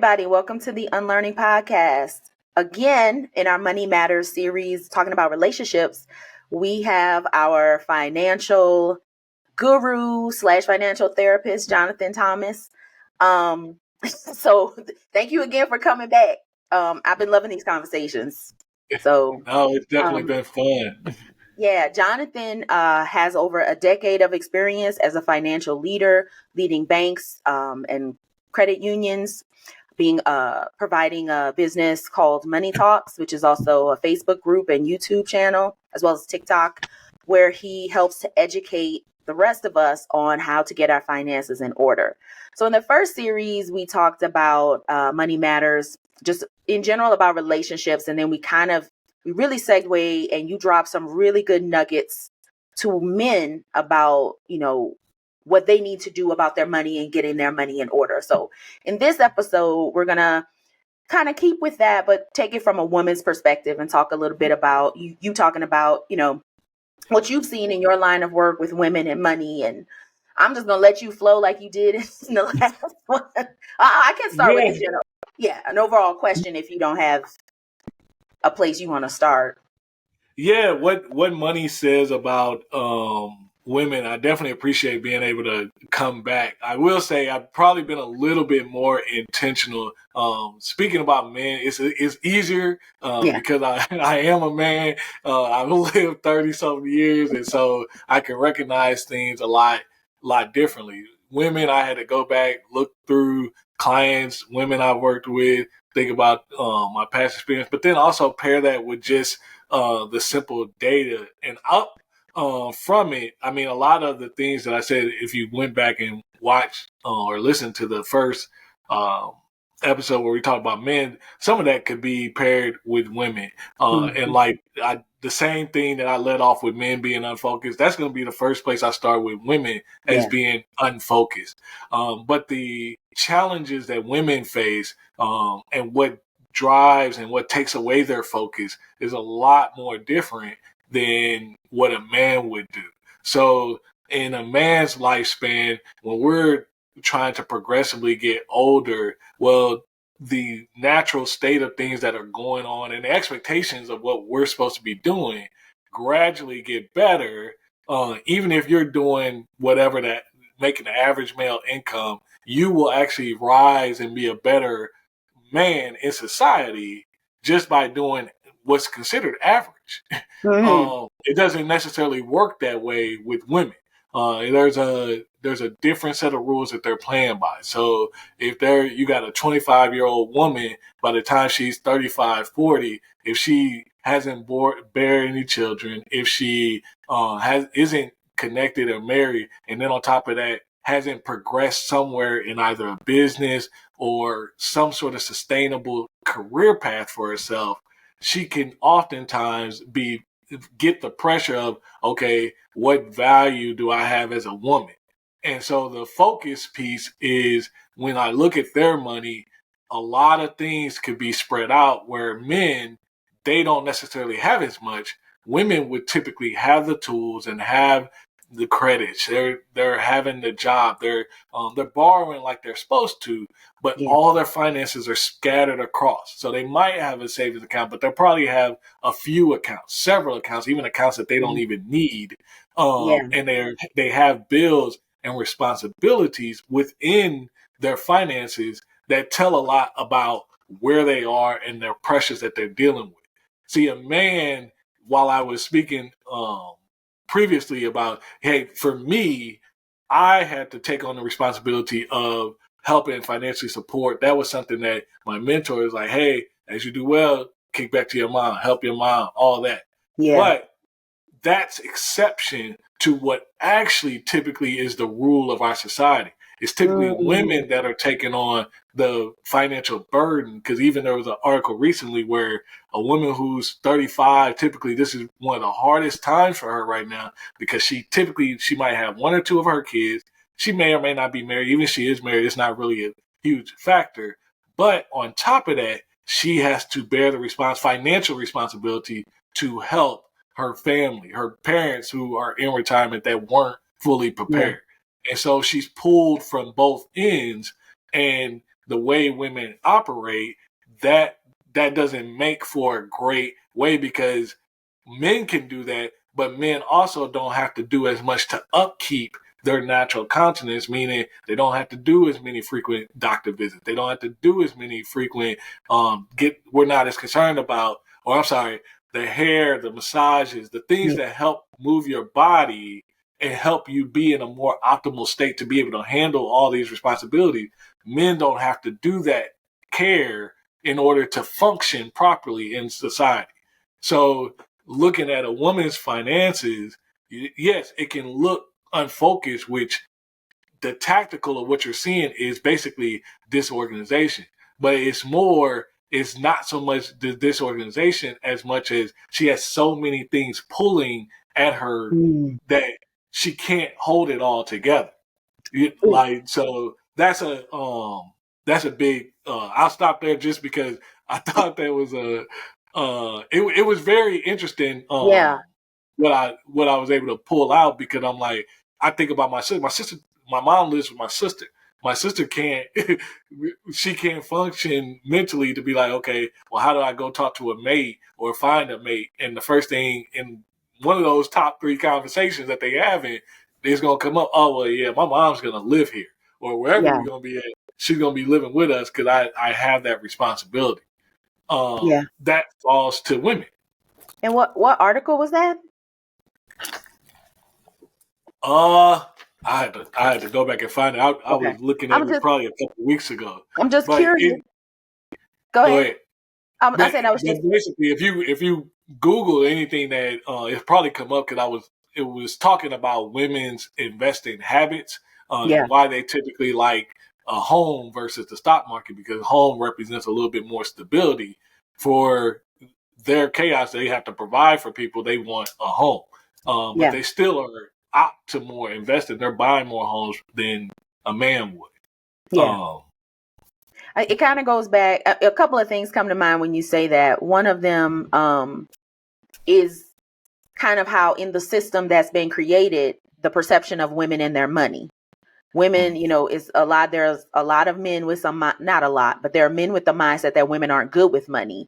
everybody. Welcome to the Unlearning Podcast. Again, in our Money Matters series, talking about relationships, we have our financial guru / financial therapist, Jonathan Thomas. So thank you again for coming back. I've been loving these conversations. So no, it's definitely been fun. Yeah, Jonathan has over a decade of experience as a financial leader, leading banks and credit unions, providing a business called MoneyTalks, which is also a Facebook group and YouTube channel, as well as TikTok, where he helps to educate the rest of us on how to get our finances in order. So in the first series, we talked about money matters, just in general about relationships, and then we really segue and you drop some really good nuggets to men about, what they need to do about their money and getting their money in order. So in this episode, we're going to kind of keep with that, but take it from a woman's perspective and talk a little bit about you talking about, what you've seen in your line of work with women and money. And I'm just going to let you flow like you did in the last one. I can start with an overall question if you don't have a place you want to start. Yeah, what Money says about women, I definitely appreciate being able to come back. I will say I've probably been a little bit more intentional. Speaking about men, it's easier because I am a man. I've lived 30-something years, and so I can recognize things a lot differently. Women, I had to go back, look through clients, women I've worked with, think about my past experience, but then also pair that with just the simple data. And up from it, I mean, a lot of the things that I said, if you went back and watched or listened to the first episode where we talked about men, some of that could be paired with women. And like the same thing that I led off with men being unfocused, that's going to be the first place I start with women as being unfocused. But the challenges that women face and what drives and what takes away their focus is a lot more different than what a man would do. So in a man's lifespan, when we're trying to progressively get older, well, the natural state of things that are going on and the expectations of what we're supposed to be doing gradually get better. Even if you're doing whatever that, making the average male income, you will actually rise and be a better man in society just by doing what's considered average. It doesn't necessarily work that way with women. There's a different set of rules that they're playing by. So if you got a 25-year-old woman, by the time she's 35, 40, if she hasn't bear any children, if she isn't connected or married, and then on top of that, hasn't progressed somewhere in either a business or some sort of sustainable career path for herself, she can oftentimes get the pressure of, okay, what value do I have as a woman? And so the focus piece is when I look at their money, a lot of things could be spread out where men, they don't necessarily have as much. Women would typically have the tools and have the credits. They're having the job. They're borrowing like they're supposed to, but all their finances are scattered across. So they might have a savings account, but they'll probably have a few accounts, several accounts, even accounts that they don't even need. And they have bills and responsibilities within their finances that tell a lot about where they are and their pressures that they're dealing with. See, a man, while I was speaking previously about, hey, for me, I had to take on the responsibility of helping financially support. That was something that my mentor was like, hey, as you do well, kick back to your mom, help your mom, all that. But that's exception to what actually typically is the rule of our society. It's typically women that are taking on the financial burden, because even there was an article recently where a woman who's 35, typically this is one of the hardest times for her right now, because she might have one or two of her kids. She may or may not be married. Even if she is married, it's not really a huge factor. But on top of that, she has to bear the financial responsibility to help her family, her parents who are in retirement that weren't fully prepared. And so she's pulled from both ends. And the way women operate, that doesn't make for a great way, because men can do that, but men also don't have to do as much to upkeep their natural continence, meaning they don't have to do as many frequent doctor visits. They don't have to do as many frequent we're not as concerned about, or I'm sorry, the hair, the massages, the things Yeah. that help move your body and help you be in a more optimal state to be able to handle all these responsibilities. Men don't have to do that care in order to function properly in society. So looking at a woman's finances, yes, it can look unfocused, which the tactical of what you're seeing is basically disorganization. But it's not so much the disorganization as much as she has so many things pulling at her Mm. that she can't hold it all together. Ooh. Like, so that's a big I'll stop there just because I thought that was it was very interesting Yeah. what I was able to pull out, because I'm like, I think about my sister. My mom lives with my sister. My sister can't she can't function mentally to be like, okay, well, how do I go talk to a mate or find a mate? And the first thing in one of those top 3 conversations that they having is gonna come up, oh well, yeah, my mom's gonna live here, or wherever Yeah. we're gonna be at, she's gonna be living with us because I have that responsibility. Yeah. That falls to women. And what article was that? Uh, I had to go back and find it. I Okay. was looking at I'm it just probably a couple of weeks ago, I'm just but curious. Go go ahead. ahead. I But, said I was but just basically, if you Google anything, that it's probably come up, because it was talking about women's investing habits, yeah. and why they typically like a home versus the stock market, because home represents a little bit more stability. For their chaos, they have to provide for people. They want a home, but Yeah. they still are opt to more investing. They're buying more homes than a man would. Yeah. It kind of goes back. A couple of things come to mind when you say that. One of them is kind of how in the system that's been created, the perception of women and their money. Women, is a lot. There's a lot of men with not a lot, but there are men with the mindset that women aren't good with money.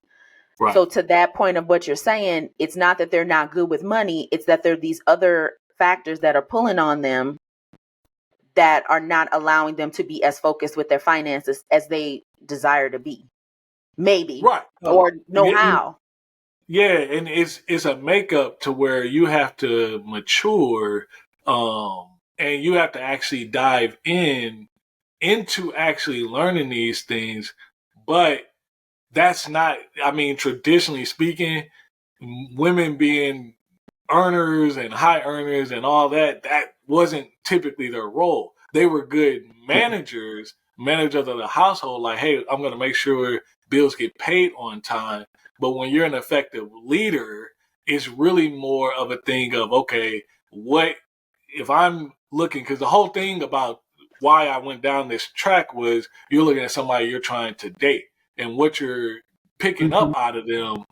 Right. So to that point of what you're saying, it's not that they're not good with money. It's that there are these other factors that are pulling on them that are not allowing them to be as focused with their finances as they desire to be, maybe, Right. or know Yeah, how. yeah, and it's a makeup to where you have to mature, and you have to actually dive into actually learning these things. But that's not, I mean, traditionally speaking, women being earners and high earners and all that, that wasn't typically their role. They were good managers of the household, like, hey, I'm going to make sure bills get paid on time. But when you're an effective leader, it's really more of a thing of, okay, what if I'm looking, because the whole thing about why I went down this track was you're looking at somebody you're trying to date, and what you're picking Mm-hmm. up out of them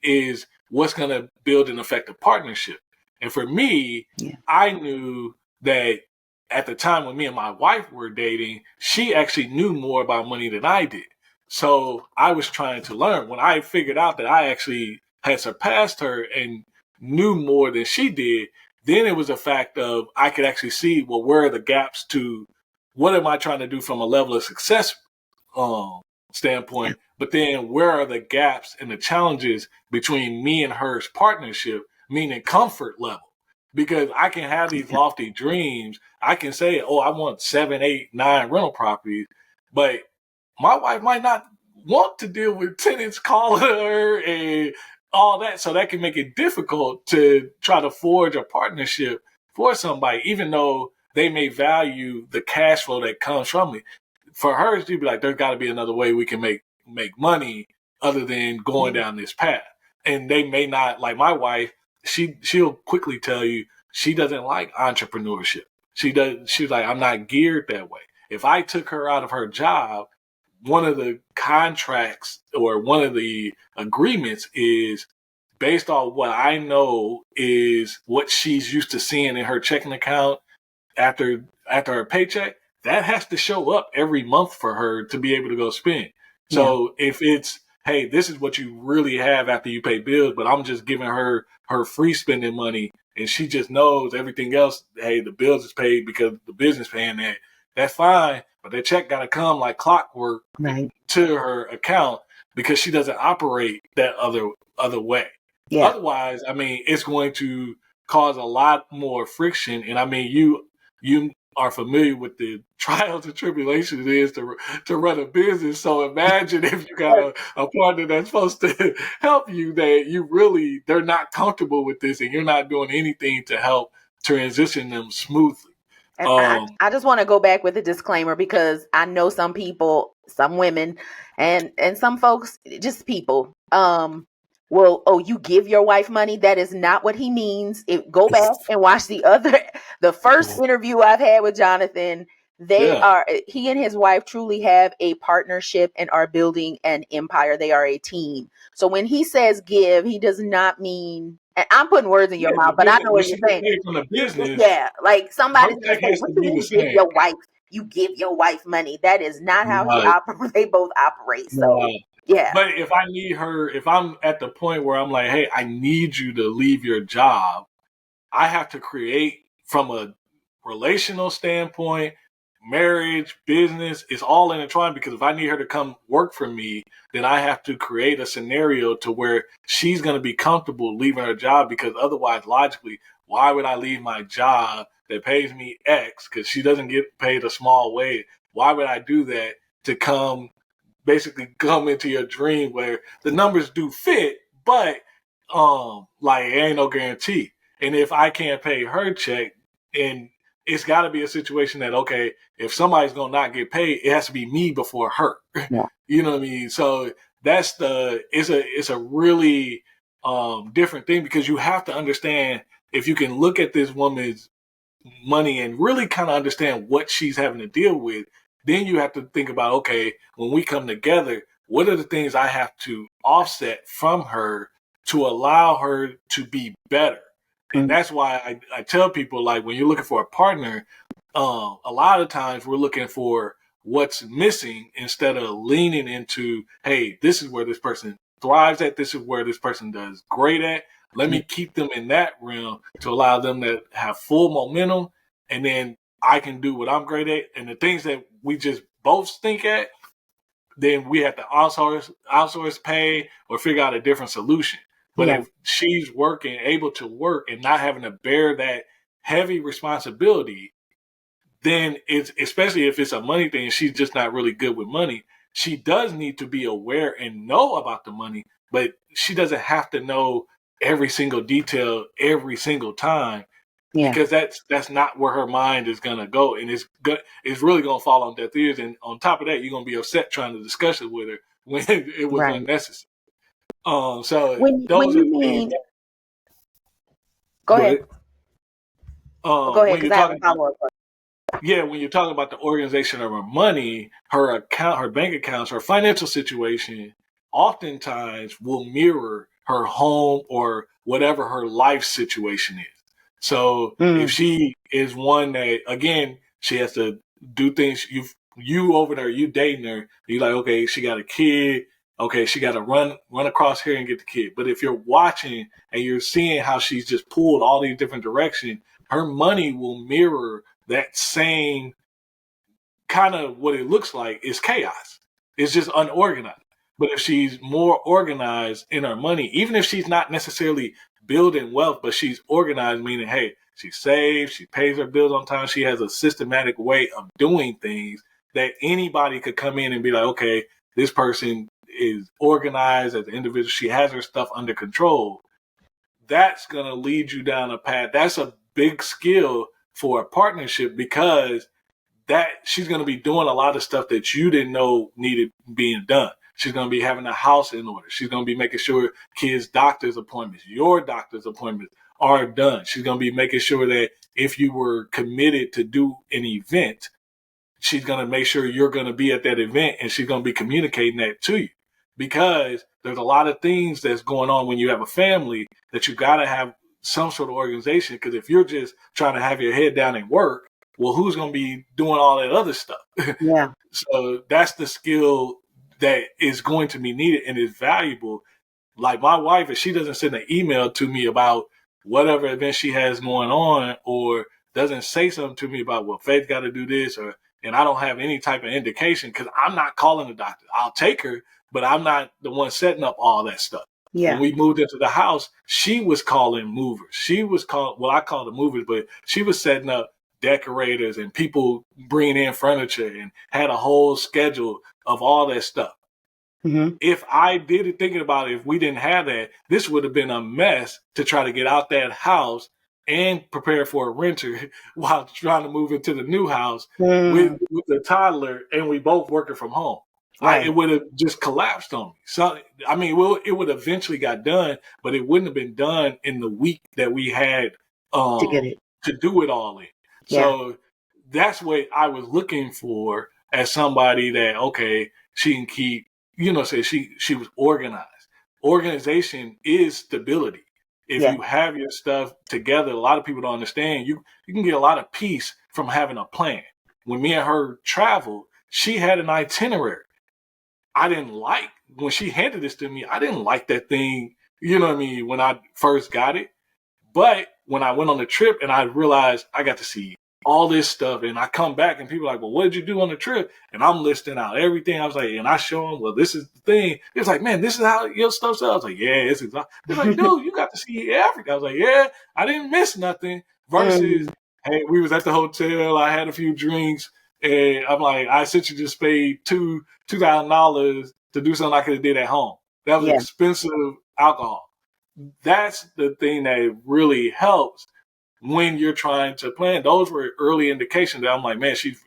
is what's going to build an effective partnership. And for me, Yeah. I knew that at the time when me and my wife were dating, she actually knew more about money than I did. So I was trying to learn. When I figured out that I actually had surpassed her and knew more than she did, then it was a fact of I could actually see, well, where are the gaps to what am I trying to do from a level of success um, Yeah. standpoint, but then where are the gaps and the challenges between me and her partnership, meaning comfort level? Because I can have these Yeah. lofty dreams. I can say, oh, I want 7, 8, 9 rental properties, but my wife might not want to deal with tenants calling her and all that. So that can make it difficult to try to forge a partnership for somebody, even though they may value the cash flow that comes from it. For her, she'd be like, there's got to be another way we can make money other than going Yeah. down this path. And they may not, like my wife, she'll quickly tell you she doesn't like entrepreneurship. She's like, I'm not geared that way. If I took her out of her job, one of the contracts or one of the agreements is based on what I know is what she's used to seeing in her checking account after her paycheck. that has to show up every month for her to be able to go spend. Yeah. So if it's, hey, this is what you really have after you pay bills, but I'm just giving her free spending money, and she just knows everything else, hey, the bills is paid because the business paying that, that's fine. But that check got to come like clockwork Right. to her account because she doesn't operate that other way. Yeah. Otherwise, I mean, it's going to cause a lot more friction. And I mean, you are familiar with the trials and tribulations it is to run a business. So imagine if you got a partner that's supposed to help you, that they're not comfortable with this, and you're not doing anything to help transition them smoothly. And I just want to go back with a disclaimer, because I know some people, some women, and some folks, just people, well, oh, you give your wife money. That is not what he means. Go back and watch the first interview I've had with Jonathan. He and his wife truly have a partnership and are building an empire. They are a team. So when he says give, he does not mean, and I'm putting words in your mouth, but I know what you're saying. From the business, yeah, like somebody her check has what to you be the mean same. you give your wife money. That is not how Right. they both operate. So yeah. But if I need her, if I'm at the point where I'm like, hey, I need you to leave your job, I have to create, from a relational standpoint, marriage, business, it's all intertwined, because if I need her to come work for me, then I have to create a scenario to where she's going to be comfortable leaving her job, because otherwise, logically, why would I leave my job that pays me X, because she doesn't get paid a small wage? Why would I do that to basically come into your dream where the numbers do fit, but like it ain't no guarantee. And if I can't pay her check, and it's got to be a situation that, okay, if somebody's gonna not get paid, it has to be me before her. Yeah. You know what I mean? So it's a really different thing, because you have to understand, if you can look at this woman's money and really kind of understand what she's having to deal with, then you have to think about, okay, when we come together, what are the things I have to offset from her to allow her to be better? And that's why I tell people, like, when you're looking for a partner, a lot of times we're looking for what's missing instead of leaning into, hey, this is where this person thrives at. This is where this person does great at. Let me keep them in that realm to allow them to have full momentum. And then I can do what I'm great at. And the things that we just both stink at, then we have to outsource pay or figure out a different solution. But if she's working, able to work, and not having to bear that heavy responsibility, then it's, especially if it's a money thing, she's just not really good with money. She does need to be aware and know about the money, but she doesn't have to know every single detail every single time, because that's not where her mind is gonna go, and it's really gonna fall on deaf ears. And on top of that, you're gonna be upset trying to discuss it with her when it was unnecessary. So when those are you mean, things. go ahead. Go ahead, When because you're I have a talking follow-up. when you're talking about the organization of her money, her account, her bank accounts, her financial situation, oftentimes will mirror her home or whatever her life situation is. So if she is one that, again, she has to do things, you over there, you dating her, you're like, okay, she got a kid, okay, she got to run across here and get the kid. But if you're watching and you're seeing how she's just pulled all these different directions, her money will mirror that same kind of, what it looks like is chaos. It's just unorganized. But if she's more organized in her money, even if she's not necessarily building wealth, but she's organized, meaning, hey, she saves, she pays her bills on time, she has a systematic way of doing things that anybody could come in and be like, okay, this person is organized as an individual, she has her stuff under control. That's going to lead you down a path. That's a big skill for a partnership, because that she's going to be doing a lot of stuff that you didn't know needed being done. She's going to be having a house in order. She's going to be making sure kids' doctor's appointments, your doctor's appointments are done. She's going to be making sure that if you were committed to do an event, she's going to make sure you're going to be at that event, and she's going to be communicating that to you, because there's a lot of things that's going on when you have a family that you got to have some sort of organization. Because if you're just trying to have your head down and work, well, who's going to be doing all that other stuff? Yeah. So that's the skill that is going to be needed and is valuable. Like my wife, if she doesn't send an email to me about whatever event she has going on, or doesn't say something to me about, well, Faith got to do this, or and I don't have any type of indication, because I'm not calling the doctor. I'll take her, but I'm not the one setting up all that stuff. When Yeah. we moved into the house, she was calling movers. She was well, I call them movers, but she was setting up decorators and people bringing in furniture and had a whole schedule of all that stuff. Mm-hmm. If I did it, thinking about it, if we didn't have that, this would have been a mess to try to get out that house and prepare for a renter while trying to move into the new house with the toddler, and we both working from home. Right. It would have just collapsed on me. So, I mean, it would eventually got done, but it wouldn't have been done in the week that we had To get it. to do it all in. Yeah. So that's what I was looking for as somebody that, okay, she can keep, say she was organized. Organization is stability. If Yeah. you have your stuff together, a lot of people don't understand. You can get a lot of peace from having a plan. When me and her traveled, she had an itinerary. I didn't like when she handed this to me. I didn't like that thing, you know what I mean, when I first got it. But when I went on the trip and I realized I got to see all this stuff, and I come back and people are like, well, what did you do on the trip? And I'm listing out everything. I was like, and I show them, well, this is the thing. It's like, man, this is how your stuff sells. I was like, yeah, it's exhausting. They're like, dude, you got to see everything. I was like, yeah, I didn't miss nothing. Versus, hey, we was at the hotel. I had a few drinks, and I'm like, I essentially just paid $2,000 to do something I could have did at home. That was expensive alcohol. That's the thing that really helps when you're trying to plan. Those were early indications that I'm like, man, she's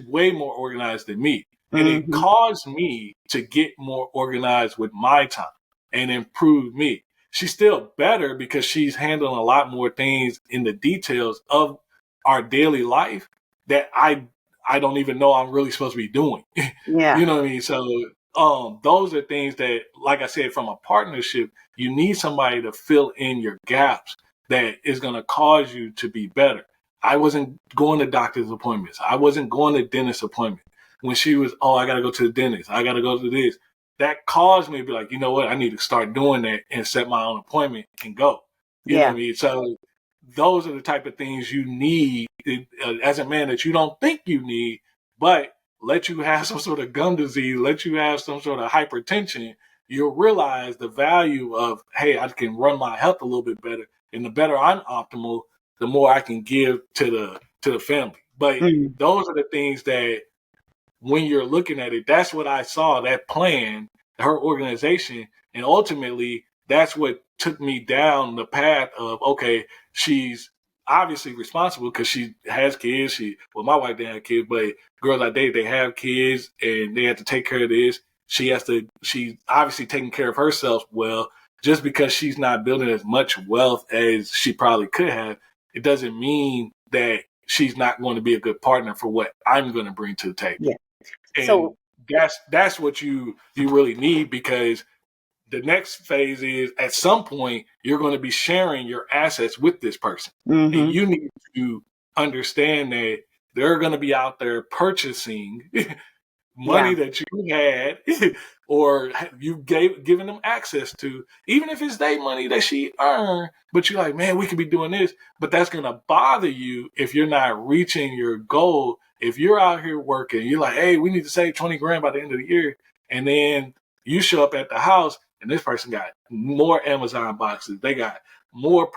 way more organized than me. And it caused me to get more organized with my time and improve me. She's still better because she's handling a lot more things in the details of our daily life that I don't even know I'm really supposed to be doing. Yeah. You know what I mean? So those are things that, like I said, from a partnership, you need somebody to fill in your gaps that is going to cause you to be better. I wasn't going to doctor's appointments. I wasn't going to dentist appointments. When she was, oh, I got to go to the dentist. I got to go to this. That caused me to be like, you know what? I need to start doing that and set my own appointment and go. You know what I mean? So those are the type of things you need as a man that you don't think you need, but let you have some sort of gum disease, let you have some sort of hypertension, you'll realize the value of, hey, I can run my health a little bit better. And the better I'm optimal, the more I can give to the family. But those are the things that when you're looking at it, that's what I saw, that plan, her organization. And ultimately, that's what took me down the path of, okay, she's obviously responsible because she has kids. My wife didn't have kids, but girls I date, they have kids and they have to take care of this. She's obviously taking care of herself well. Just because she's not building as much wealth as she probably could have, it doesn't mean that she's not going to be a good partner for what I'm going to bring to the table. Yeah. And So that's what you really need, because the next phase is at some point you're going to be sharing your assets with this person. And you need to understand that they're going to be out there purchasing money that you had or you've given them access to, even if it's their money that she earned, but you're like, man, we could be doing this, but that's going to bother you if you're not reaching your goal. If you're out here working, you're like, hey, we need to save 20 grand by the end of the year. And then you show up at the house and this person got more Amazon boxes. They got more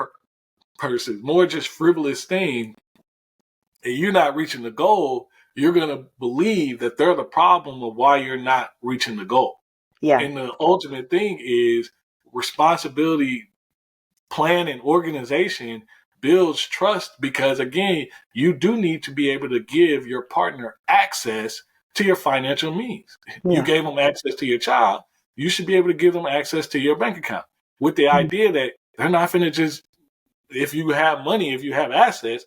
purses, more just frivolous things. And you're not reaching the goal, you're going to believe that they're the problem of why you're not reaching the goal. Yeah. And the ultimate thing is responsibility, plan, and organization builds trust, because again, you do need to be able to give your partner access to your financial means. You gave them access to your child, you should be able to give them access to your bank account, with the idea that they're not going to just, if you have money, if you have assets,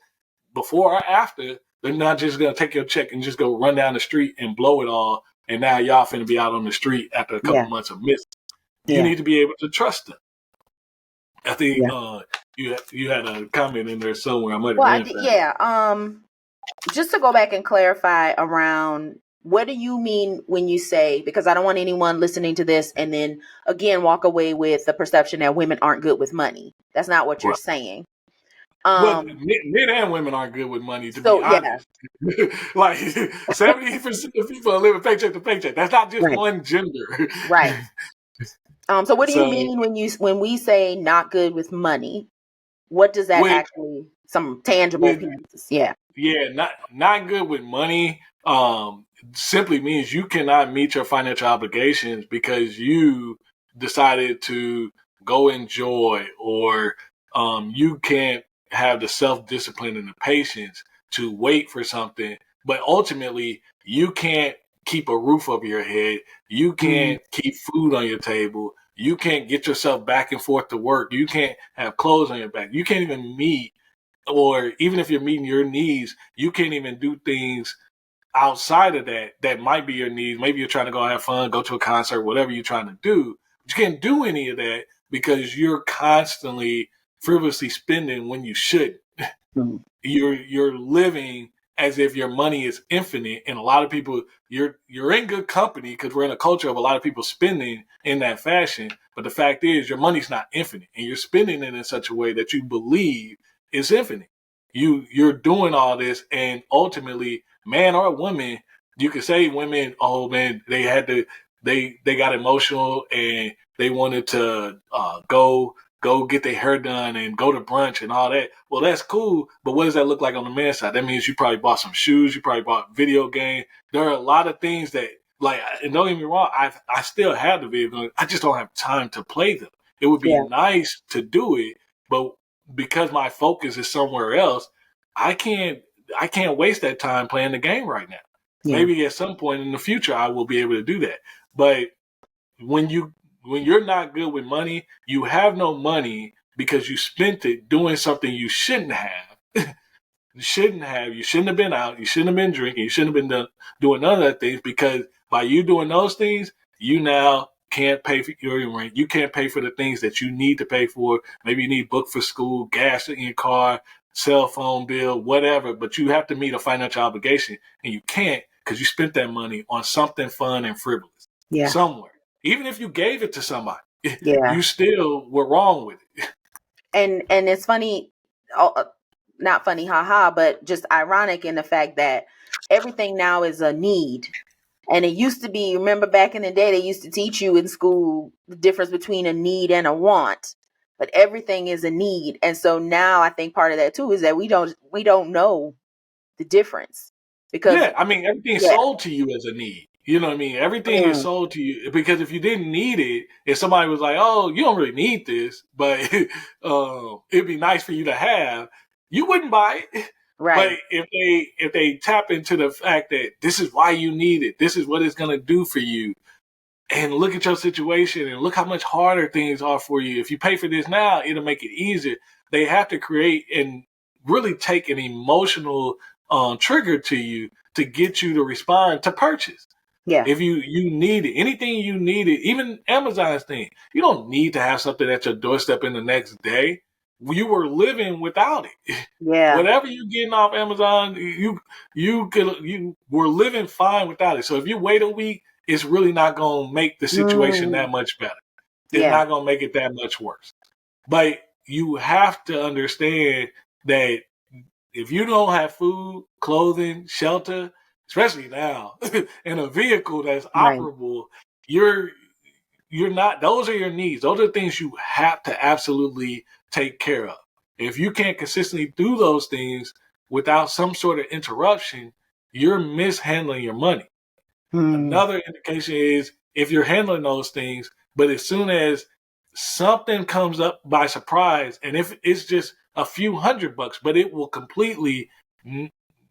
before or after, they're not just going to take your check and just go run down the street and blow it all. And now y'all finna be out on the street after a couple months of missing. You need to be able to trust them. I think you had a comment in there somewhere. I might have just to go back and clarify around, what do you mean when you say, because I don't want anyone listening to this and then again walk away with the perception that women aren't good with money. That's not what you're Right. saying. Well, men and women aren't good with money, to be So yeah, honest. Like 70% of people are living paycheck to paycheck. That's not just right, one gender. right. So what do you So mean when we say not good with money? What does that with actually, some tangible with pieces? Yeah. yeah, not good with money. Simply means you cannot meet your financial obligations because you decided to go enjoy, or you can't have the self discipline and the patience to wait for something. But ultimately, you can't keep a roof over your head. You Mm, can't keep food on your table. You can't get yourself back and forth to work. You can't have clothes on your back. You can't even meet, or even if you're meeting your needs, you can't even do things outside of that that might be your needs. Maybe you're trying to go have fun, go to a concert, whatever you're trying to do. But you can't do any of that because you're constantly frivolously spending when you shouldn't. mm, You're living as if your money is infinite, and a lot of people, you're in good company because we're in a culture of a lot of people spending in that fashion. But the fact is, your money's not infinite, and you're spending it in such a way that you believe it's infinite. You're doing all this, and ultimately, man or woman, you could say women, oh man, they got emotional and they wanted to go get their hair done and go to brunch and all that. Well, that's cool, but what does that look like on the man's side? That means you probably bought some shoes, you probably bought video game. There are a lot of things that, like, and don't get me wrong, I still have the video game. I just don't have time to play them. It would be yeah. nice to do it, but because my focus is somewhere else, I can't I can't waste that time playing the game right now. Yeah. Maybe at some point in the future I will be able to do that. But when you when you're not good with money, you have no money because you spent it doing something you shouldn't have. You shouldn't have. You shouldn't have been out. You shouldn't have been drinking. You shouldn't have been doing none of that things, because by you doing those things, you now can't pay for your rent. You can't pay for the things that you need to pay for. Maybe you need book for school, gas in your car, cell phone bill, whatever. But you have to meet a financial obligation, and you can't because you spent that money on something fun and frivolous Yeah. somewhere. Even if you gave it to somebody, Yeah. you still were wrong with it. And it's funny, not funny, haha, but just ironic in the fact that everything now is a need. And it used to be, remember back in the day, they used to teach you in school the difference between a need and a want. But everything is a need. And so now I think part of that too is that we don't know the difference. Because Yeah, I mean, everything's yeah. sold to you as a need. You know what I mean? Everything is Mm, sold to you because if you didn't need it, if somebody was like, "Oh, you don't really need this, but it'd be nice for you to have," you wouldn't buy it. But right. if they tap into the fact that this is why you need it, this is what it's gonna do for you, and look at your situation and look how much harder things are for you. If you pay for this now, it'll make it easier. They have to create and really take an emotional trigger to you to get you to respond to purchase. Yeah. If you need it, anything you need it, even Amazon's thing, you don't need to have something at your doorstep in the next day. You were living without it. Yeah. Whatever you getting off Amazon, you were living fine without it. So if you wait a week, it's really not gonna make the situation Mm, that much better. It's yeah. not gonna make it that much worse. But you have to understand that if you don't have food, clothing, shelter, especially now, in a vehicle that's Right. operable, you're you're not, those are your needs. Those are things you have to absolutely take care of. If you can't consistently do those things without some sort of interruption, you're mishandling your money. Mm, Another indication is if you're handling those things, but as soon as something comes up by surprise, and if it's just a few $100, but it will completely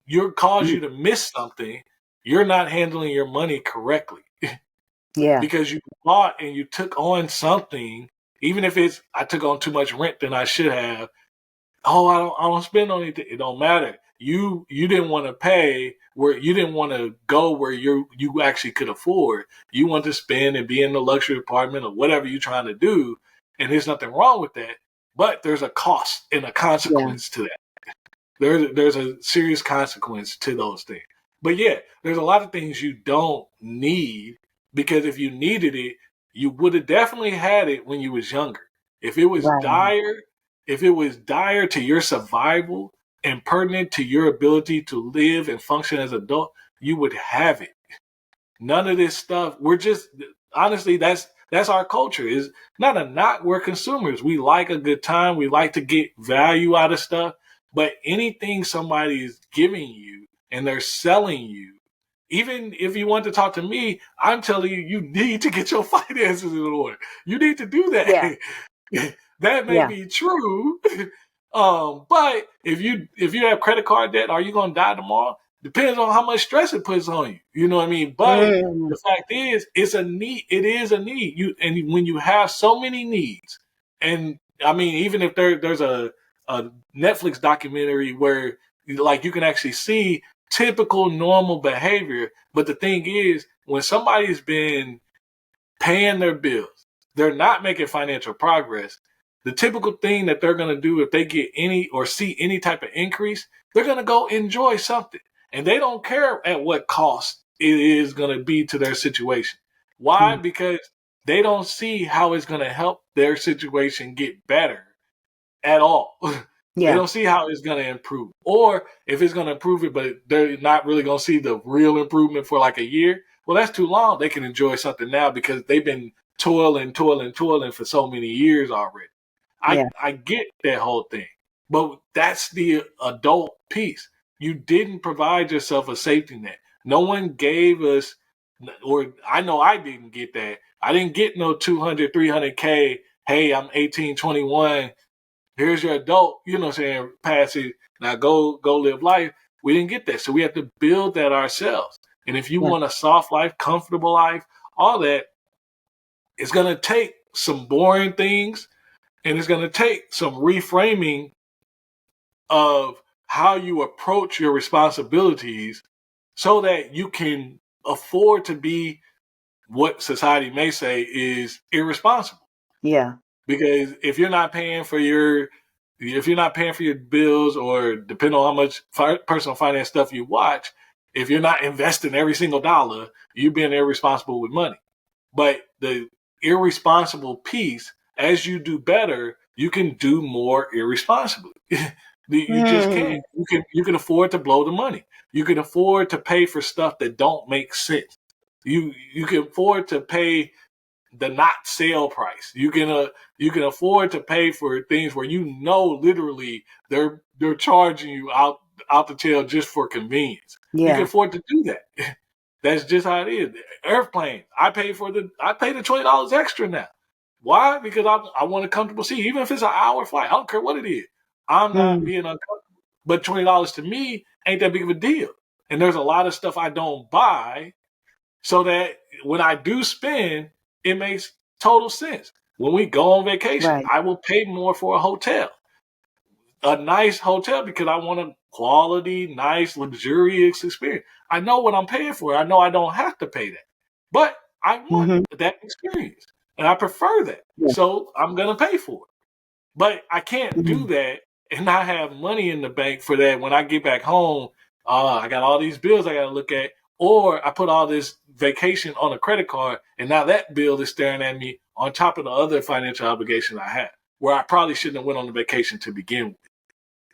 you cause mm, you to miss something, you're not handling your money correctly yeah. because you bought and you took on something, even if it's I took on too much rent than I should have. Oh, I don't spend on anything. It don't matter. You didn't want to pay where you didn't want to go where you actually could afford. You want to spend and be in the luxury apartment or whatever you're trying to do, and there's nothing wrong with that. But there's a cost and a Yeah. consequence to that. There's a serious consequence to those things. But yeah, there's a lot of things you don't need, because if you needed it, you would have definitely had it when you was younger. If it was Right. dire, if it was dire to your survival and pertinent to your ability to live and function as an adult, you would have it. None of this stuff. We're just, honestly, that's our culture. Is not a knock. We're consumers. We like a good time. We like to get value out of stuff. But anything somebody is giving you and they're selling you, even if you want to talk to me, I'm telling you, you need to get your finances in order. You need to do Yeah. that. That may Yeah. be true. But if you have credit card debt, are you gonna die tomorrow? Depends on how much stress it puts on you. You know what I mean? But Mm. the fact is, it's a need. It is a need. And when you have so many needs, and I mean, even if there's a Netflix documentary where like you can actually see typical normal behavior. But the thing is, when somebody's been paying their bills, they're not making financial progress. The typical thing that they're going to do if they get any or see any type of increase, they're going to go enjoy something. And they don't care at what cost it is going to be to their situation. Why? Mm. Because they don't see how it's going to help their situation get better at all. They Yeah. don't see how it's going to improve. Or if it's going to improve it, but they're not really going to see the real improvement for like a year, well, that's too long. They can enjoy something now because they've been toiling for so many years already. Yeah. I get that whole thing, but that's the adult piece. You didn't provide yourself a safety net. No one gave us, or I know I didn't get that. I didn't get no 200, 300K. Hey, I'm 18, 21. Here's your adult, you know what I'm saying, passage. Now go live life. We didn't get that. So we have to build that ourselves. And if you Yeah. want a soft life, comfortable life, all that, it's going to take some boring things, and it's going to take some reframing of how you approach your responsibilities so that you can afford to be what society may say is irresponsible. Yeah. Because if you're not paying for your bills, or depending on how much personal finance stuff you watch, if you're not investing every single dollar, you're being irresponsible with money. But the irresponsible piece, as you do better, you can do more irresponsibly. You just Mm. can't. You can afford to blow the money. You can afford to pay for stuff that don't make sense. You can afford to pay the not sale price. You can afford to pay for things where you know literally they're charging you out the tail just for convenience. You can Yeah. afford to do that. That's just how it is. Airplane. I pay the $20 extra now. Why? Because I want a comfortable seat, even if it's an hour flight. I don't care what it is. I'm not Mm. being uncomfortable. But $20 to me ain't that big of a deal. And there's a lot of stuff I don't buy, so that when I do spend, it makes total sense. When we go on vacation, Right. I will pay more for a hotel, a nice hotel, because I want a quality, nice, luxurious experience. I know what I'm paying for. I know I don't have to pay that, but I want Mm-hmm. that experience and I prefer that. Yeah. So I'm going to pay for it. But I can't do Mm. that and not have money in the bank for that when I get back home. I got all these bills I got to look at, or I put all this vacation on a credit card, and now that bill is staring at me on top of the other financial obligations I have, where I probably shouldn't have went on the vacation to begin with.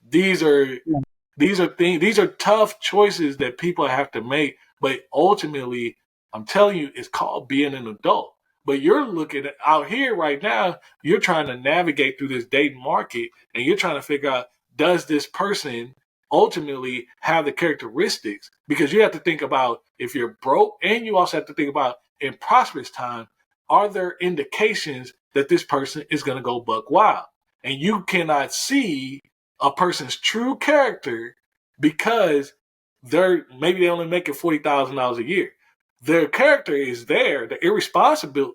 These are Yeah. these are tough choices that people have to make, but ultimately, I'm telling you, it's called being an adult. But you're looking at out here right now, you're trying to navigate through this dating market, and you're trying to figure out, does this person ultimately have the characteristics? Because you have to think about, if you're broke, and you also have to think about, in prosperous time, are there indications that this person is going to go buck wild? And you cannot see a person's true character because maybe they only make it $40,000 a year. Their character is there. The irresponsible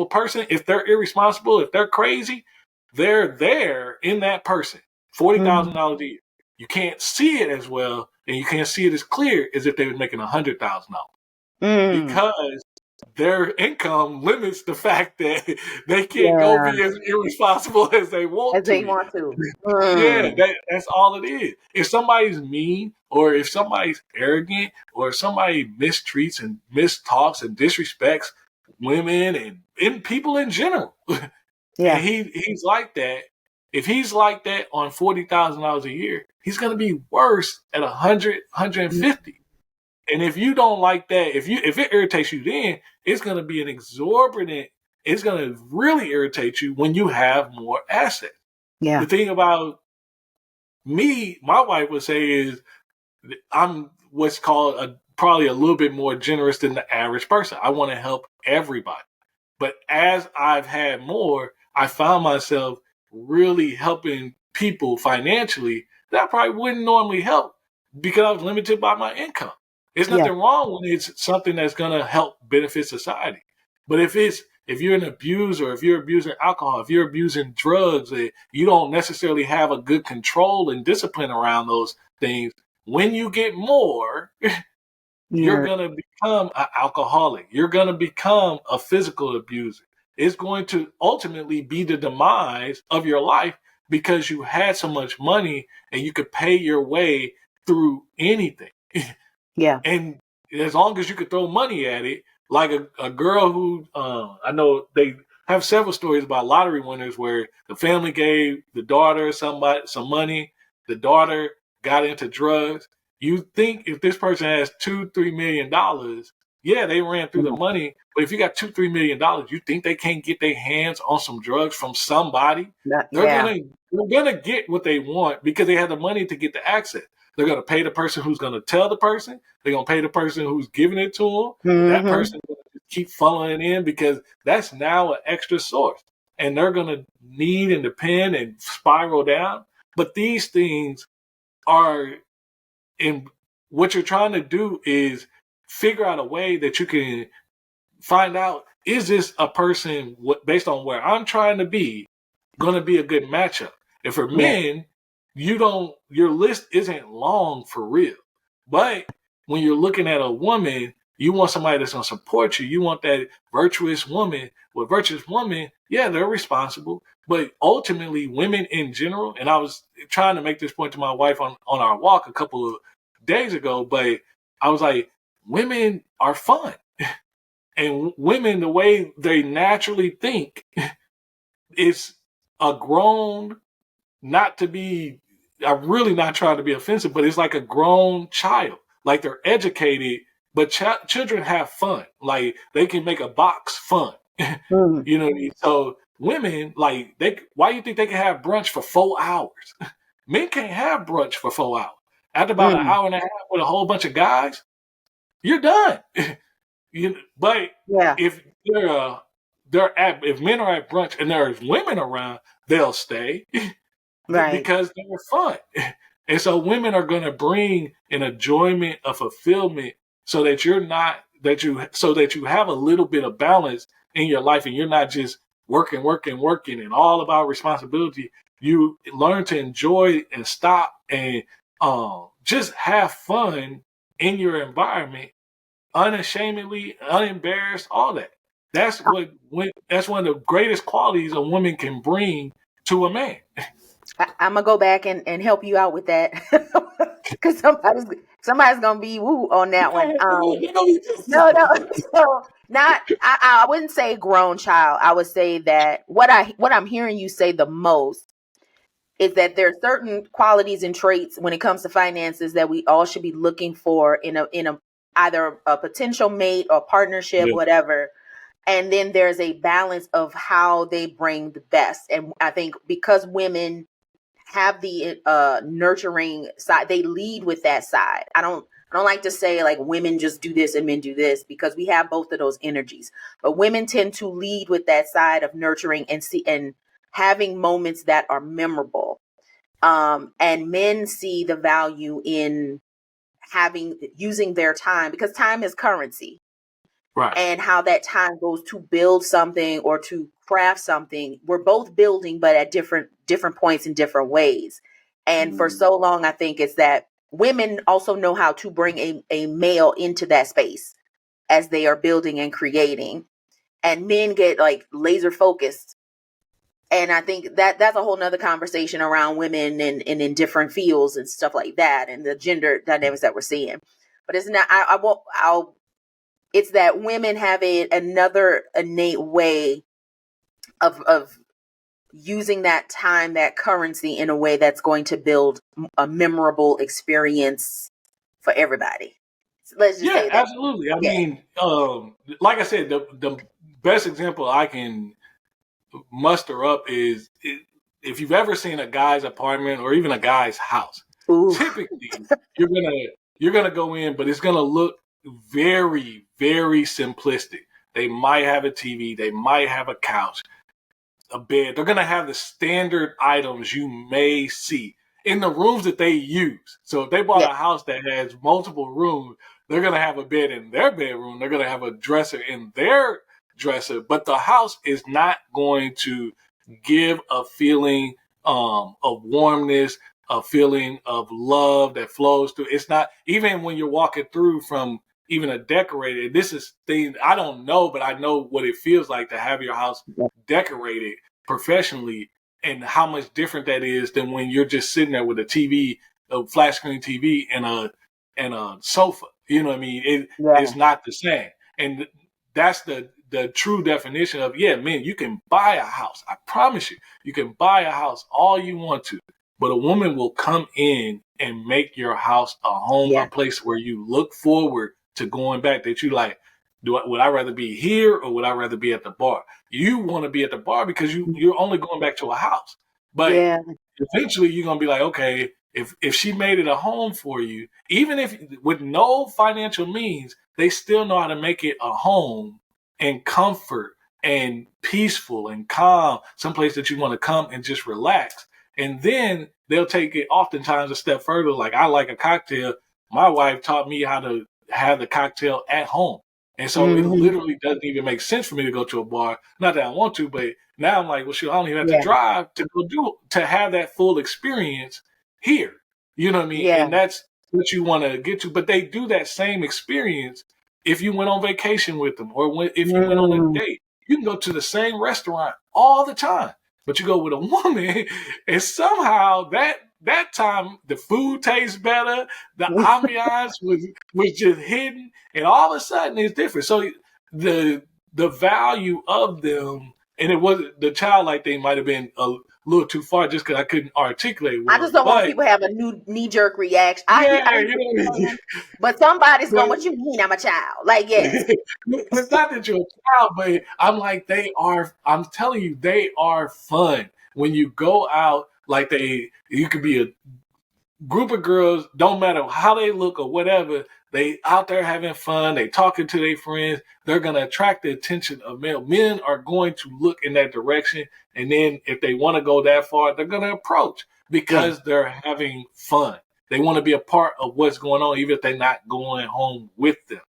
person, if they're irresponsible, if they're crazy, they're there in that person. forty Mm. thousand dollars a year. You can't see it as well, and you can't see it as clear as if they were making $100,000, Mm. because their income limits the fact that they can't go Yeah. be as irresponsible as they want As they to. want to. Yeah, Mm. that's all it is. If somebody's mean, or if somebody's arrogant, or if somebody mistreats and mistalks and disrespects women and people in general, and Yeah. he's like that. If he's like that on $40,000 a year, he's gonna be worse at 100, 150. And if you don't like that, if it irritates you, then it's gonna be an exorbitant. It's gonna really irritate you when you have more assets. The Yeah. thing about me, my wife would say is I'm what's called probably a little bit more generous than the average person. I want to help everybody. But as I've had more, I found myself really helping people financially that I probably wouldn't normally help because I was limited by my income. There's Yeah. nothing wrong when it's something that's going to help benefit society. But if you're an abuser, if you're abusing alcohol, if you're abusing drugs, you don't necessarily have a good control and discipline around those things. When you get more, you're Yeah. going to become an alcoholic. You're going to become a physical abuser. It's going to ultimately be the demise of your life because you had so much money and you could pay your way through anything. Yeah. And as long as you could throw money at it, like a girl who I know they have several stories about lottery winners where the family gave the daughter some money, the daughter got into drugs. You think if this person has $2-3 million, yeah, they ran through the money. But if you got $2-3 million, you think they can't get their hands on some drugs from somebody? Yeah. They're gonna get what they want because they have the money to get the access. They're gonna pay the person who's gonna tell the person. They're gonna pay the person who's giving it to them, and that Mm-hmm. person will keep funneling in because that's now an extra source, and they're gonna need and depend and spiral down. But these things are in what you're trying to do is figure out a way that you can find out, is this a person based on where I'm trying to be going to be a good matchup? And for Yeah. men, your list isn't long for real. But when you're looking at a woman, you want somebody that's going to support you. You want that virtuous woman. With virtuous woman, yeah, they're responsible. But ultimately, women in general, and I was trying to make this point to my wife on our walk a couple of days ago, but I was like, women are fun. And women, the way they naturally think, is a grown, not to be, I'm really not trying to be offensive, but it's like a grown child. Like they're educated, but children have fun. Like they can make a box fun. Mm. You know what I mean? So women, like, why do you think they can have brunch for 4 hours? Men can't have brunch for 4 hours. After about an Mm. hour and a half with a whole bunch of guys, you're done. But Yeah. if if men are at brunch and there's women around, they'll stay Right. because they're fun. And so women are going to bring an enjoyment, a fulfillment, so that you're not so that you have a little bit of balance in your life, and you're not just working, working, working, and all about responsibility. You learn to enjoy and stop and just have fun in your environment unashamedly, unembarrassed, all that. That's one of the greatest qualities a woman can bring to a man. I'm gonna go back and help you out with that because somebody's gonna be woo on that one. No, no. So not. I wouldn't say grown child. I would say that what I'm hearing you say the most is that there are certain qualities and traits when it comes to finances that we all should be looking for in a either a potential mate or partnership, Yeah, whatever. And then there's a balance of how they bring the best. And I think because women have the nurturing side, they lead with that side. I don't like to say like women just do this and men do this, because we have both of those energies. But women tend to lead with that side of nurturing and having moments that are memorable. And men see the value in using their time, because time is currency, right. and how that time goes to build something or to craft something. We're both building, but at different points in different ways. And for so long, I think it's that women also know how to bring a male into that space. as they are building and creating, and men get like laser focused. And I think that that's a whole nother conversation around women and in different fields and stuff like that, and the gender dynamics that we're seeing. But it's not, I won't, it's that women have another innate way of using that time, that currency, in a way that's going to build a memorable experience for everybody. So let's just Yeah, say that. absolutely. I Yeah. mean, like I said, the best example I can muster up is if you've ever seen a guy's apartment or even a guy's house. Ooh. Typically, you're gonna go in, but it's gonna look very, very simplistic. They might have a TV, they might have a couch, a bed. They're gonna have the standard items you may see in the rooms that they use. So if they bought Yeah. a house that has multiple rooms, they're gonna have a bed in their bedroom. They're gonna have a dresser in their dresser, but the house is not going to give a feeling of warmness, a feeling of love that flows through. It's not, even when you're walking through from even a decorated. This is things I don't know, but I know what it feels like to have your house decorated professionally, and how much different that is than when you're just sitting there with a TV, a flat screen TV, and a sofa. You know what I mean? Yeah. It's not the same, and that's the true definition of, yeah, man, you can buy a house. I promise you can buy a house all you want to, but a woman will come in and make your house a home, a Yeah. place where you look forward to going back. That you like, would I rather be here or would I rather be at the bar? You want to be at the bar because you're only going back to a house. But Yeah. eventually you're gonna be like, okay, if she made it a home for you, even if with no financial means, they still know how to make it a home and comfort and peaceful and calm, someplace that you want to come and just relax. And then they'll take it oftentimes a step further. Like, I like a cocktail. My wife taught me how to have the cocktail at home. And so it Hmm. literally doesn't even make sense for me to go to a bar. Not that I want to, but now I'm like, well, shoot, I don't even have to Yeah. drive to have that full experience here. You know what I mean? Yeah. And that's what you want to get to. But they do that same experience if you went on vacation with them, or if you went on a Mm. date. You can go to the same restaurant all the time, but you go with a woman, and somehow that time the food tastes better, the ambiance was just hidden, and all of a sudden it's different. So the value of them, and it wasn't the childlike thing, might have been a little too far just because I couldn't articulate I well, just don't want but people to have a new knee jerk reaction. I yeah, hear you what know, you're saying, but somebody's going, but "What you mean? I'm a child?" Like, yes. it's not that you're a child, but I'm like, I'm telling you, they are fun when you go out. Like, you could be a group of girls, don't matter how they look or whatever, they out there having fun, they talking to their friends, they're going to attract the attention of men. Men are going to look in that direction, and then if they want to go that far, they're going to approach Yeah. because they're having fun. They want to be a part of what's going on, even if they're not going home with them.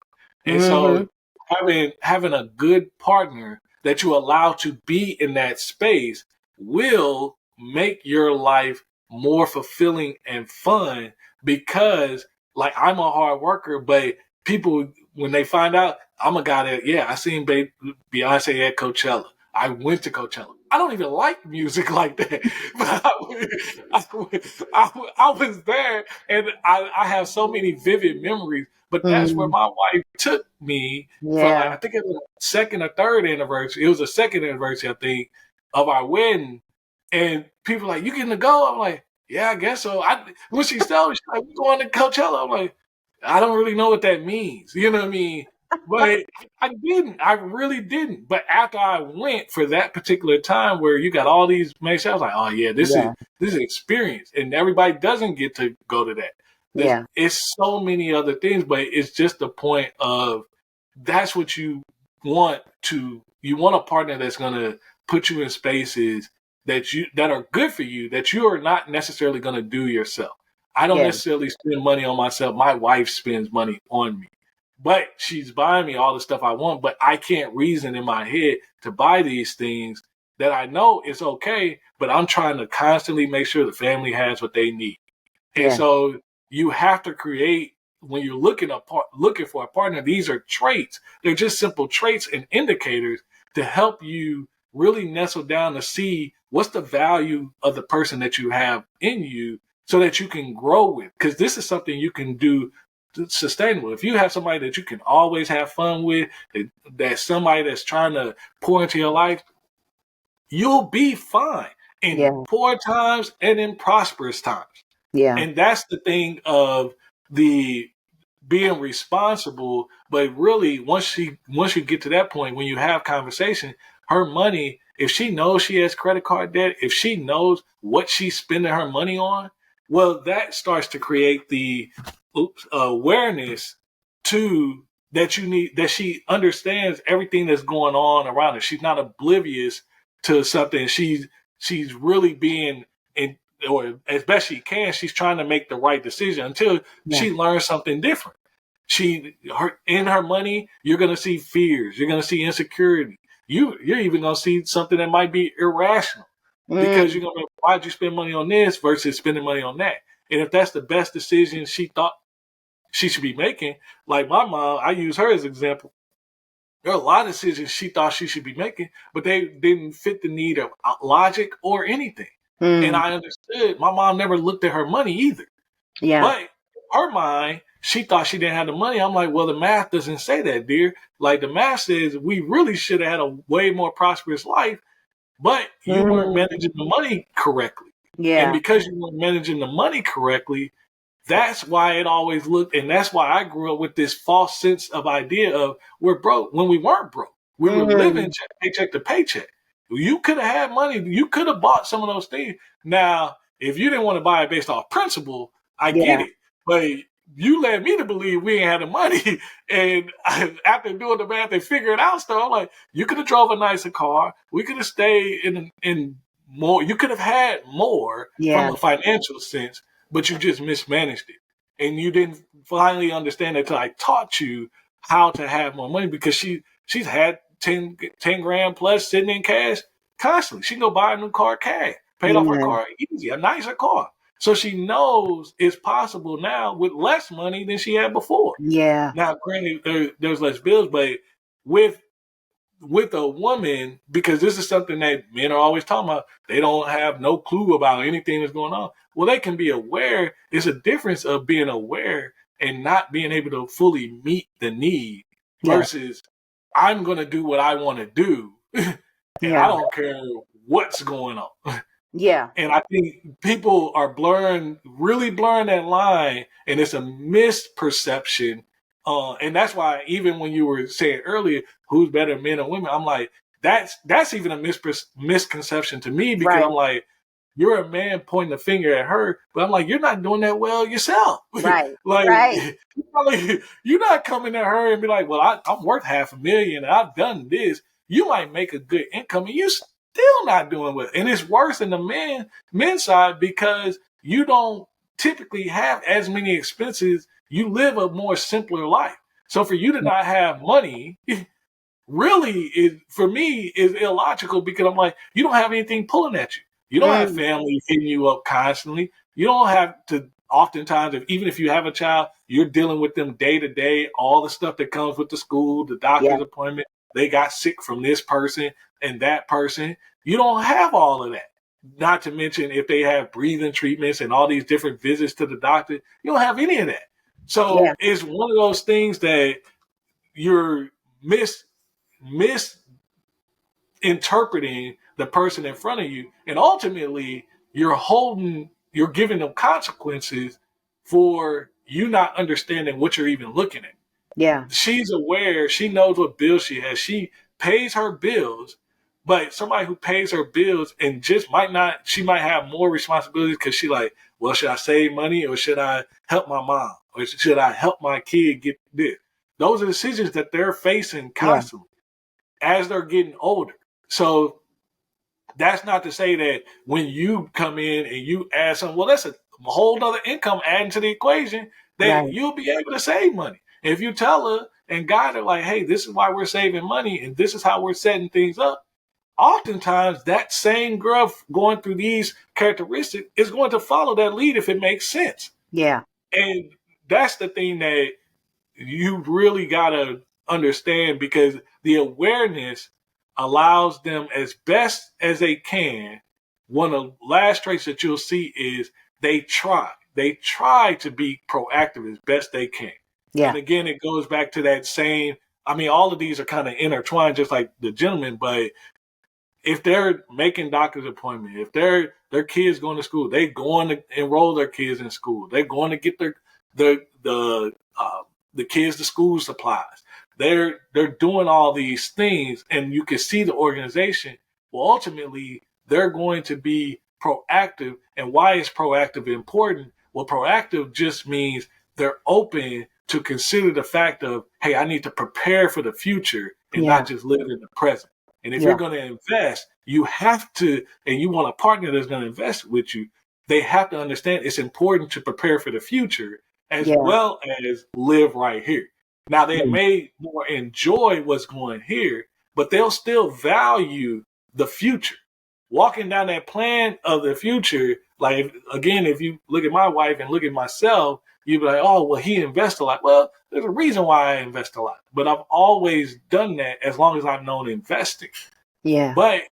And so Hmm. having a good partner that you allow to be in that space will make your life more fulfilling and fun, because, like, I'm a hard worker, but people, when they find out I'm a guy that, yeah, I seen Beyonce at Coachella. I went to Coachella. I don't even like music like that, but I was there, and I have so many vivid memories. But that's where Mm. my wife took me for, like, Yeah. I think it was a second or third anniversary. It was a second anniversary, I think, of our wedding. And people were like, "You getting to go?" I'm like, "Yeah, I guess so." When she told me, she's like, "We going to Coachella." I'm like, I don't really know what that means. You know what I mean? But I didn't. I really didn't. But after I went for that particular time where you got all these makes, I was like, "Oh yeah, Yeah. this is experience," and everybody doesn't get to go to that. Yeah. It's so many other things, but it's just the point of, that's what you want to. You want a partner that's gonna put you in spaces that are good for you, that you are not necessarily gonna do yourself. I don't Yeah. necessarily spend money on myself. My wife spends money on me, but she's buying me all the stuff I want. But I can't reason in my head to buy these things that I know is okay, but I'm trying to constantly make sure the family has what they need. And Yeah. so you have to create when you're looking for a partner, these are traits. They're just simple traits and indicators to help you really nestle down to see what's the value of the person that you have in you so that you can grow with. Because this is something you can do sustainable. If you have somebody that you can always have fun with, that's somebody that's trying to pour into your life, you'll be fine in Yeah. poor times and in prosperous times. Yeah. And that's the thing of the being responsible. But really, once you get to that point, when you have conversation, her money, if she knows she has credit card debt, if she knows what she's spending her money on, well, that starts to create the awareness to that she understands everything that's going on around her. She's not oblivious to something. She's really being in, or as best she can, she's trying to make the right decision until Yeah. she learns something different. In her money, you're going to see fears. You're going to see insecurity. You're even going to see something that might be irrational because you're going to, why'd you spend money on this versus spending money on that? And if that's the best decision she thought she should be making, like my mom, I use her as an example. There are a lot of decisions she thought she should be making, but they didn't fit the need of logic or anything. And I understood. My mom never looked at her money either. Yeah. But in her mind, she thought she didn't have the money. I'm like, well, the math doesn't say that, dear. Like, the math says we really should have had a way more prosperous life, but you weren't managing the money correctly. Yeah. And because you weren't managing the money correctly, that's why it always looked, and that's why I grew up with this false sense of idea of we're broke when we weren't broke. We were living paycheck to paycheck. You could have had money. You could have bought some of those things. Now, if you didn't want to buy it based off principle, I get it. But you led me to believe we ain't had the money. And after doing the math and figuring out stuff, I'm like, you could have drove a nicer car. We could have stayed in more. You could have had more from a financial sense, but you just mismanaged it. And you didn't finally understand it until I taught you how to have more money, because she's had 10 grand plus sitting in cash constantly. She can go buy a new car cash, paid off her car easy, a nicer car. So she knows it's possible now with less money than she had before. Yeah. Now, granted, there's less bills, but with a woman, because this is something that men are always talking about, they don't have no clue about anything that's going on. Well, they can be aware. It's a difference of being aware and not being able to fully meet the need versus I'm going to do what I want to do and I don't care what's going on. Yeah. And I think people are really blurring that line, and it's a misperception. And that's why even when you were saying earlier, who's better, men or women, I'm like, that's even a misconception to me, because I'm like, you're a man pointing the finger at her, but I'm like, you're not doing that well yourself. Right. You're not coming at her and be like, well, I'm worth $500,000 and I've done this. You might make a good income and you still not doing well. And it's worse in the men's side, because you don't typically have as many expenses. You live a more simpler life. So for you to not have money really for me is illogical, because I'm like, you don't have anything pulling at you. You don't have family hitting you up constantly. You don't have to, oftentimes, even if you have a child, you're dealing with them day to day, all the stuff that comes with the school, the doctor's appointment. They got sick from this person and that person. You don't have all of that. Not to mention if they have breathing treatments and all these different visits to the doctor, you don't have any of that. So it's one of those things that you're misinterpreting the person in front of you, and ultimately you're giving them consequences for you not understanding what you're even looking at. She's aware, she knows what bills she has, she pays her bills, but somebody who pays her bills and just she might have more responsibilities, because she like, well, should I save money or should I help my mom or should I help my kid get this? Those are decisions that they're facing constantly as they're getting older. So that's not to say that when you come in and you add something, well, that's a whole other income adding to the equation, that you'll be able to save money. And if you tell her and guide her like, hey, this is why we're saving money and this is how we're setting things up, oftentimes that same girl going through these characteristics is going to follow that lead if it makes sense. And that's the thing that you really got to understand, because the awareness allows them as best as they can. One of the last traits that you'll see is they try to be proactive as best they can. Yeah. And again, it goes back to that same, I mean, all of these are kind of intertwined, just like the gentleman, but if they're making doctor's appointment, if their kids going to school, they going to enroll their kids in school. They're going to get the kids the school supplies. They're doing all these things, and you can see the organization. Well, ultimately, they're going to be proactive. And why is proactive important? Well, proactive just means they're open to consider the fact of, hey, I need to prepare for the future and Yeah. not just live in the present. And if Yeah. you're going to invest, you have to, and you want a partner that's going to invest with you, they have to understand it's important to prepare for the future as Yeah. well as live right here. Now, they Yeah. may more enjoy what's going here, but they'll still value the future. Walking down that plan of the future, like, again, if you look at my wife and look at myself, you'd be like, oh, well, he invests a lot. Well, there's a reason why I invest a lot, but I've always done that as long as I've known investing. Yeah. But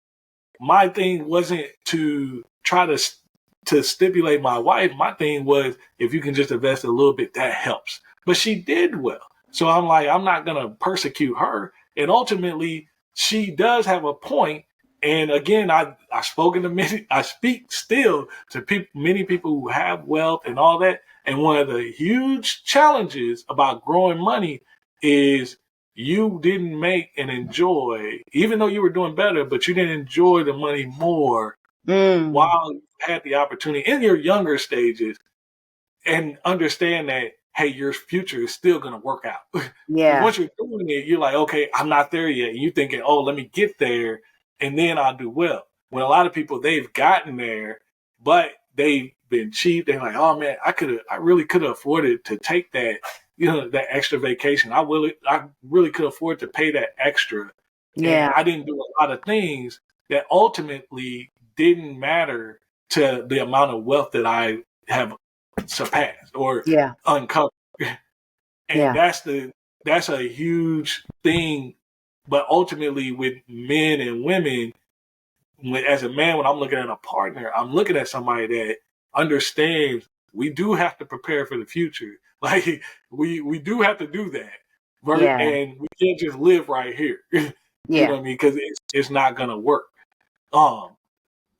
my thing wasn't to try to stipulate my wife. My thing was, if you can just invest a little bit, that helps. But she did well. So I'm like, I'm not going to persecute her. And ultimately, she does have a point. And again, I've spoken to many, I speak still to many people who have wealth and all that. And one of the huge challenges about growing money is you didn't make and enjoy, even though you were doing better, but you didn't enjoy the money more while you had the opportunity in your younger stages, and understand that, hey, your future is still going to work out. Because Yeah. once you're doing it, you're like, okay, I'm not there yet. And you're thinking, oh, let me get there and then I'll do well. When a lot of people, they've gotten there, but they've been cheap. They're like, oh man, I really could have afforded to take that, that extra vacation. I really could afford to pay that extra. And Yeah. I didn't do a lot of things that ultimately didn't matter to the amount of wealth that I have surpassed or Yeah. uncovered. And Yeah. that's a huge thing. But ultimately, with men and women, as a man, when I'm looking at a partner, I'm looking at somebody that understands we do have to prepare for the future. Like we do have to do that, right? Yeah. And we can't just live right here. You know Yeah. what I mean? Because it's not gonna work. Um,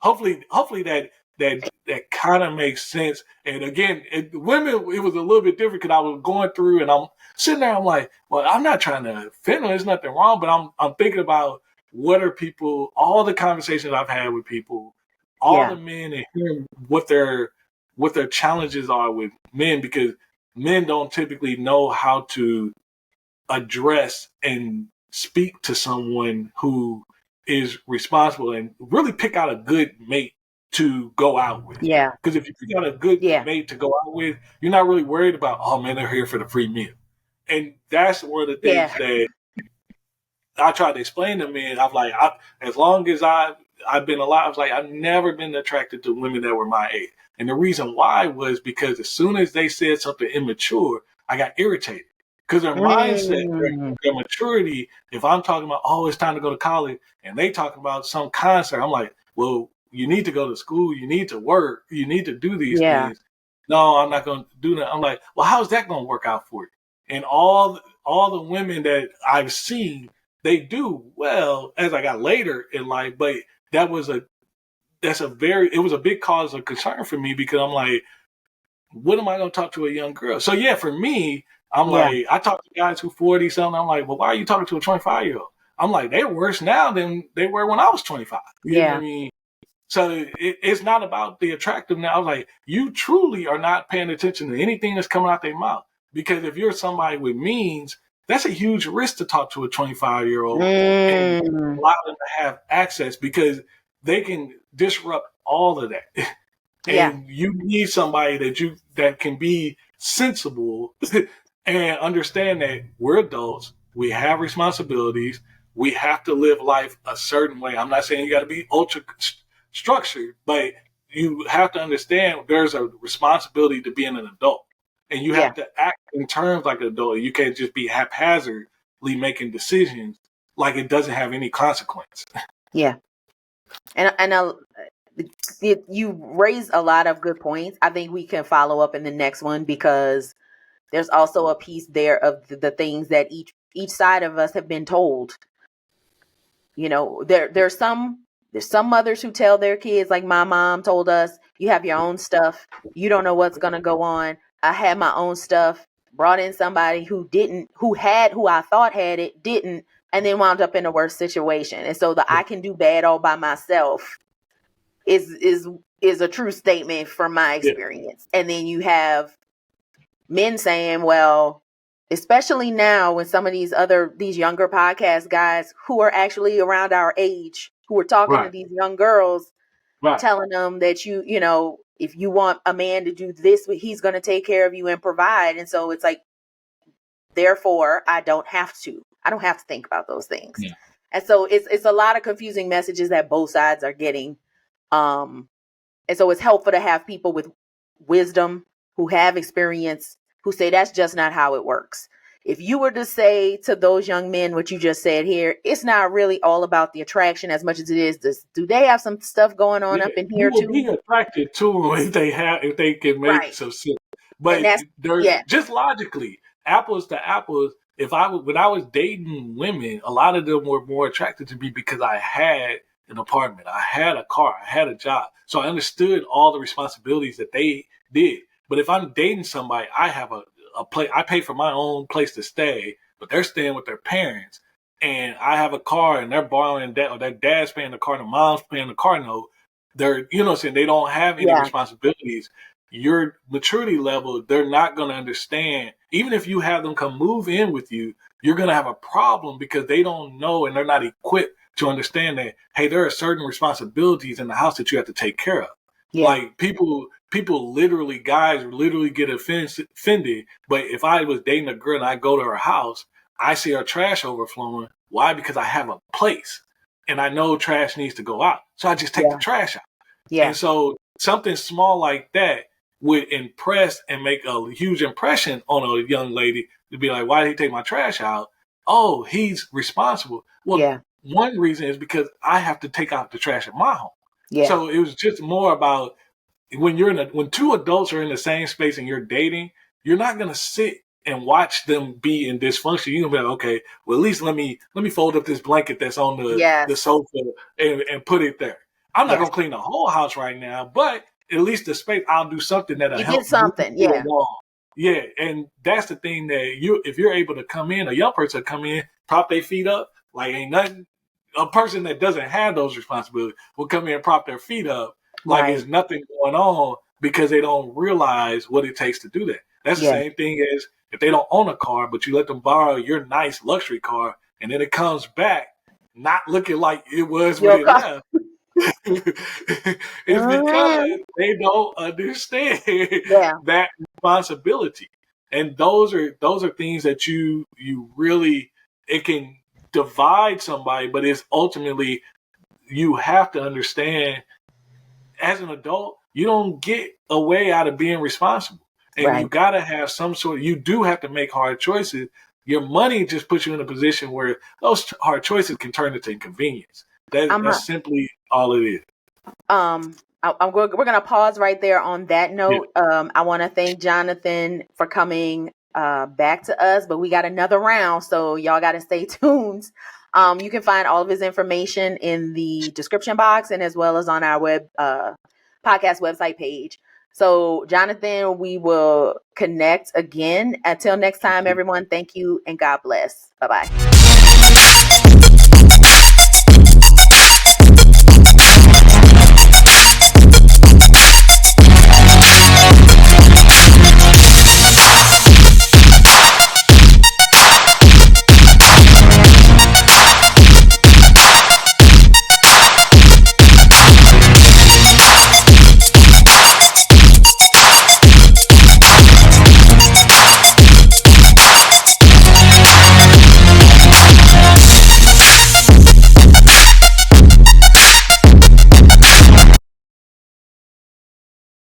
hopefully that kind of makes sense. And again, women, it was a little bit different because I was going through and I'm sitting there. I'm like, well, I'm not trying to offend them. There's nothing wrong, but I'm thinking about what are people, all the conversations I've had with people, all Yeah. the men, and hearing what their challenges are with men, because men don't typically know how to address and speak to someone who is responsible and really pick out a good mate to go out with. Yeah. Because if you pick out a good Yeah. mate to go out with, you're not really worried about, oh man, they're here for the free meal. And that's one of the Yeah. things that I tried to explain to men. I'm like, as long as I've been alive, I was like, I've never been attracted to women that were my age. And the reason why was because as soon as they said something immature, I got irritated. Because their mindset, Mm. their maturity, if I'm talking about, oh, it's time to go to college, and they talking about some concert, I'm like, well, you need to go to school, you need to work, you need to do these Yeah. things. No, I'm not going to do that. I'm like, well, how's that going to work out for you? And all the women that I've seen, they do well as I got later in life, but that was it was a big cause of concern for me, because I'm like, what am I going to talk to a young girl? So yeah, for me, I'm Yeah. like, I talk to guys who 40 something. I'm like, well, why are you talking to a 25-year-old? I'm like, they're worse now than they were when I was 25. You know what Yeah. I mean? So it's not about the attractiveness. I was like, you truly are not paying attention to anything that's coming out their mouth. Because if you're somebody with means, that's a huge risk to talk to a 25-year-old and Mm. allow them to have access, because they can disrupt all of that. Yeah. And you need somebody that can be sensible and understand that we're adults, we have responsibilities, we have to live life a certain way. I'm not saying you got to be ultra structured, but you have to understand there's a responsibility to being an adult. and you Yeah. have to act in terms like an adult. You can't just be haphazardly making decisions like it doesn't have any consequence. Yeah. And you raised a lot of good points. I think we can follow up in the next one, because there's also a piece there of the things that each side of us have been told. You know, there's some mothers who tell their kids, like my mom told us, you have your own stuff. You don't know what's going to go on. I had my own stuff, brought in somebody who I thought had it, didn't, and then wound up in a worse situation. And so the I can do bad all by myself is a true statement from my Yeah. experience. And then you have men saying, well, especially now when some of these younger podcast guys who are actually around our age, who are talking to Right. these young girls, Right. telling them that you know, if you want a man to do this, he's going to take care of you and provide. And so it's like, therefore, I don't have to think about those things. Yeah. And so it's a lot of confusing messages that both sides are getting. And so it's helpful to have people with wisdom, who have experience, who say that's just not how it works. If you were to say to those young men what you just said here, it's not really all about the attraction as much as it is this. Do they have some stuff going on up in You here will too? be attracted to them if they can make Right. some sense. And But that's, they're yeah, just logically, apples to apples. When I was dating women, a lot of them were more attracted to me because I had an apartment, I had a car, I had a job, so I understood all the responsibilities that they did. But if I'm dating somebody, I have a place, I pay for my own place to stay, but they're staying with their parents, and I have a car, and they're borrowing that, or their dad's paying the car, and the mom's paying the car note. They're, you know what I'm saying, they don't have any yeah, responsibilities. Your maturity level, they're not going to understand. Even if you have them come move in with you, you're going to have a problem because they don't know and they're not equipped to understand that, hey, there are certain responsibilities in the house that you have to take care of. yeah, Like guys literally get offended. But if I was dating a girl and I go to her house, I see her trash overflowing. Why? Because I have a place and I know trash needs to go out. So I just take the trash out. yeah, And so something small like that would impress and make a huge impression on a young lady to be like, why did he take my trash out? Oh, he's responsible. Well, yeah, one reason is because I have to take out the trash at my home. yeah, So it was just more about when two adults are in the same space and you're dating, you're not going to sit and watch them be in dysfunction. You're gonna be like, okay, well, at least let me fold up this blanket that's on the yes, sofa and put it there. I'm not yes. gonna clean the whole house right now, but at least the space, I'll do something that'll You did help move something, you yeah, along. Yeah, and that's the thing that if you're able to come in, a young person come in, prop their feet up, like ain't nothing. A person that doesn't have those responsibilities will come in and prop their feet up like right, there's nothing going on because they don't realize what it takes to do that. That's the yeah. same thing as if they don't own a car, but you let them borrow your nice luxury car, and then it comes back not looking like it was when Your it car. left. It's because Mhm. they don't understand Yeah, that responsibility. And those are things that you really, it can divide somebody, but it's ultimately, you have to understand as an adult, you don't get a way out of being responsible. And you right. got to have you do have to make hard choices. Your money just puts you in a position where those hard choices can turn into inconvenience. I'm That's simply all it is. we're gonna pause right there on that Yeah. note. I want to thank Jonathan for coming back to us, but we got another round, so y'all got to stay tuned. You can find all of his information in the description box and as well as on our podcast website page. So, Jonathan, we will connect again. Until next time, everyone, thank you and God bless. Bye bye.